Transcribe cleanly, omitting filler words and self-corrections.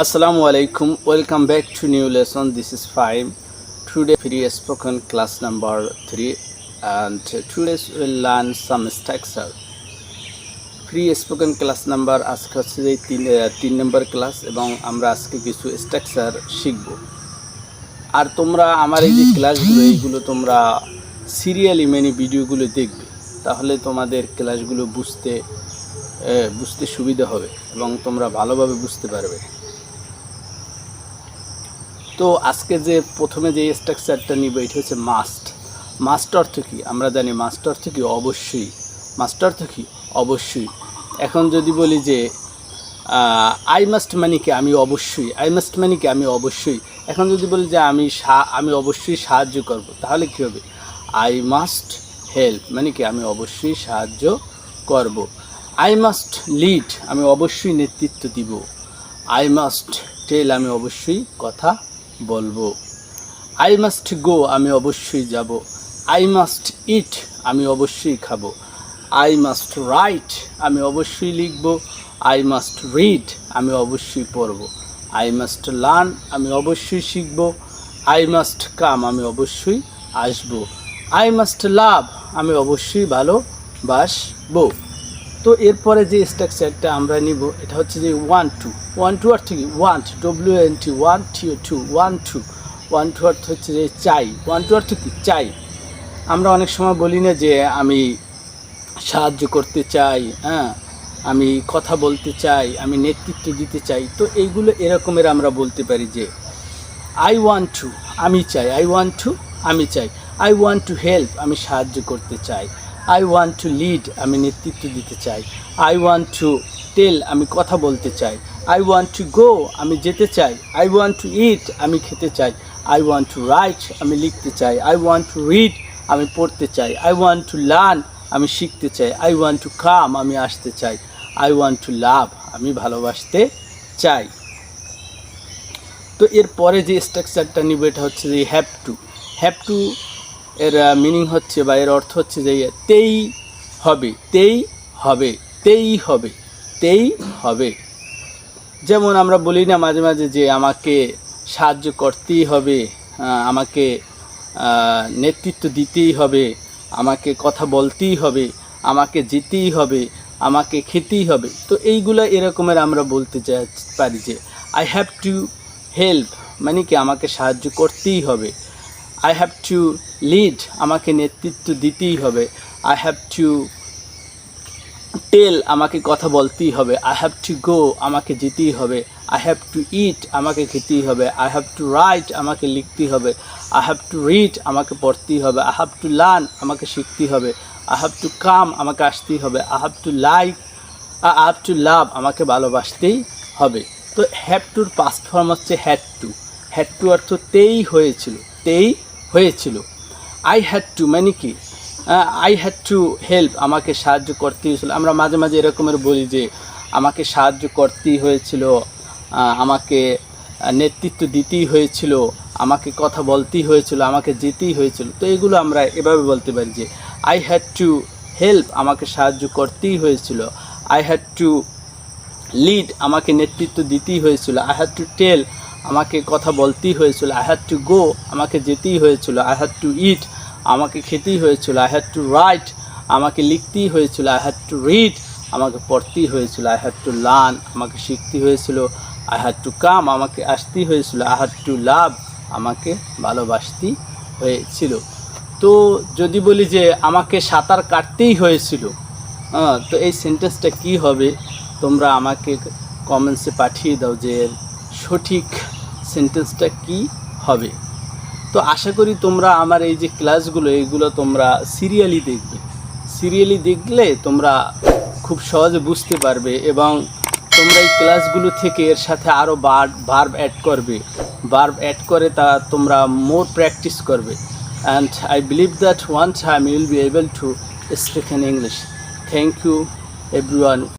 Assalamu alaikum. Welcome back to new lesson. This is 5. Today free spoken class number 3 and today we'll learn some structure. Free spoken class number আজকে হচ্ছে যে 3 নম্বর class এবং আমরা আজকে কিছু structure শিখব। আর তোমরা আমার এই যে ক্লাসগুলো এইগুলো তোমরা সিরিয়ালি মেনি ভিডিওগুলো দেখবে, তাহলে তোমাদের ক্লাসগুলো বুঝতে সুবিধা হবে এবং তোমরা ভালোভাবে বুঝতে পারবে। তো আজকে যে প্রথমে যে স্ট্রাকচারটা নিব এটা হচ্ছে মাস্ট অর্থ কি? আমরা জানি মাস্ট অর্থ কি অবশ্যই। মাস্ট অর্থ কি অবশ্যই। এখন যদি বলি যে আই মাস্ট মানে কি আমি অবশ্যই, আই মাস্ট মানে কি আমি অবশ্যই। এখন যদি বলি যে আমি অবশ্যই সাহায্য করব, তাহলে কী হবে? আই মাস্ট হেল্প মানে কি আমি অবশ্যই সাহায্য করব। আই মাস্ট লিড আমি অবশ্যই নেতৃত্ব দিব। আই মাস্ট টেল আমি অবশ্যই কথা বলবো। আই মাস্ট গো আমি অবশ্যই যাব। আই মাস্ট ইট আমি অবশ্যই খাবো। আই মাস্ট রাইট আমি অবশ্যই লিখব। আই মাস্ট রিড আমি অবশ্যই পড়ব। আই মাস্ট লার্ন আমি অবশ্যই শিখব। আই মাস্ট কাম আমি অবশ্যই আসব। আই মাস্ট লাভ আমি অবশ্যই ভালোবাসবো। তো এরপরে যে স্ট্রাকচারটা আমরা নিব এটা হচ্ছে যে ওয়ান টু অর্থ কি ওয়ান্ট, WANT, ওয়ান টু অর্থ হচ্ছে যে চাই। ওয়ান টু অর্থ কি চাই। আমরা অনেক সময় বলি না যে আমি সাহায্য করতে চাই, আমি কথা বলতে চাই, আমি নেতৃত্ব দিতে চাই। তো এইগুলো এরকমের আমরা বলতে পারি যে আই ওয়ান্ট টু আমি চাই, আই ওয়ান্ট টু আমি চাই। আই ওয়ান্ট টু হেল্প আমি সাহায্য করতে চাই। আই ওয়ান্ট টু লিড আমি নেতৃত্ব দিতে চাই। আই ওয়ান্ট টু টেল আমি কথা বলতে চাই। আই ওয়ান্ট টু গো আমি যেতে চাই। আই ওয়ান্ট টু ইট আমি খেতে চাই। আই ওয়ান্ট টু রাইট আমি লিখতে চাই। আই ওয়ান্ট টু রিড আমি পড়তে চাই। আই ওয়ান্ট টু লার্ন আমি শিখতে চাই। আই ওয়ান্ট টু কাম আমি আসতে চাই। আই ওয়ান্ট টু লাভ আমি ভালোবাসতে চাই। তো এরপরে যে স্ট্রাকচারটা নিব এটা হচ্ছে যে হ্যাভ টু এর মিনিং হচ্ছে বা এর অর্থ হচ্ছে যে তেই হবে। যেমন আমরা বলি না মাঝে মাঝে যে আমাকে সাহায্য করতেই হবে, আমাকে নেতৃত্ব দিতেই হবে, আমাকে কথা বলতেই হবে, আমাকে যেতেই হবে, আমাকে খেতেই হবে। তো এইগুলো এরকমের আমরা বলতে পারি যে আই হ্যাভ টু হেল্প মানে কি আমাকে সাহায্য করতেই হবে। আই হ্যাভ টু লিড আমাকে নেতৃত্ব দিতেই হবে। আই হ্যাভ টু টেল আমাকে কথা বলতেই হবে। আই হ্যাভ টু গো আমাকে যেতেই হবে। আই হ্যাভ টু ইট আমাকে খেতেই হবে। আই হ্যাভ টু রাইট আমাকে লিখতেই হবে। আই হ্যাভ টু রিড আমাকে পড়তেই হবে। আই হ্যাভ টু লার্ন আমাকে শিখতেই হবে। আই হ্যাভ টু কাম আমাকে আসতেই হবে। আই হ্যাভ টু লাভ আমাকে ভালোবাসতেই হবে। তো হ্যাভ টুর পাস্ট ফর্ম হচ্ছে হ্যাড টু অর্থ তেই হয়েছিল। আই হ্যাড টু মানে কি আই হ্যাড টু হেল্প আমাকে সাহায্য করতেই হয়েছিল। আমরা মাঝে মাঝে এরকমের বলি যে আমাকে সাহায্য করতেই হয়েছিল, আমাকে নেতৃত্ব দিতেই হয়েছিল, আমাকে কথা বলতেই হয়েছিল, আমাকে যেতেই হয়েছিল। তো এগুলো আমরা এভাবে বলতে পারি যে আই হ্যাড টু হেল্প আমাকে সাহায্য করতেই হয়েছিল। আই হ্যাড টু লিড আমাকে নেতৃত্ব দিতেই হয়েছিল। আই হ্যাড টু টেল আমাকে কথা বলতেই হয়েছিল। আই হ্যাড টু গো আমাকে যেতেই হয়েছিল। আই হ্যাড টু ইট আমাকে খেতেই হয়েছিল। আই হ্যাড টু রাইট আমাকে লিখতেই হয়েছিল। আই হ্যাড টু রিড আমাকে পড়তেই হয়েছিল। আই হ্যাড টু লার্ন আমাকে শিখতেই হয়েছিল। আই হ্যাড টু কাম আমাকে আসতেই হয়েছিল। আই হ্যাড টু লাভ আমাকে ভালোবাসতেই হয়েছিল। তো যদি বলি যে আমাকে সাঁতার কাটতেই হয়েছিল, তো এই সেন্টেন্সটা কি হবে? তোমরা আমাকে কমেন্টসে পাঠিয়ে দাও যে সঠিক সেন্টেন্সটা কি হবে। তো আশা করি তোমরা আমার এই যে ক্লাসগুলো এইগুলো তোমরা সিরিয়ালি দেখলে তোমরা খুব সহজে বুঝতে পারবে এবং তোমরা এই ক্লাসগুলো থেকে এর সাথে আরও ভার্ব অ্যাড করে তা তোমরা মোর প্র্যাকটিস করবে। And I believe that one time you will be able to speak in English. Thank you everyone.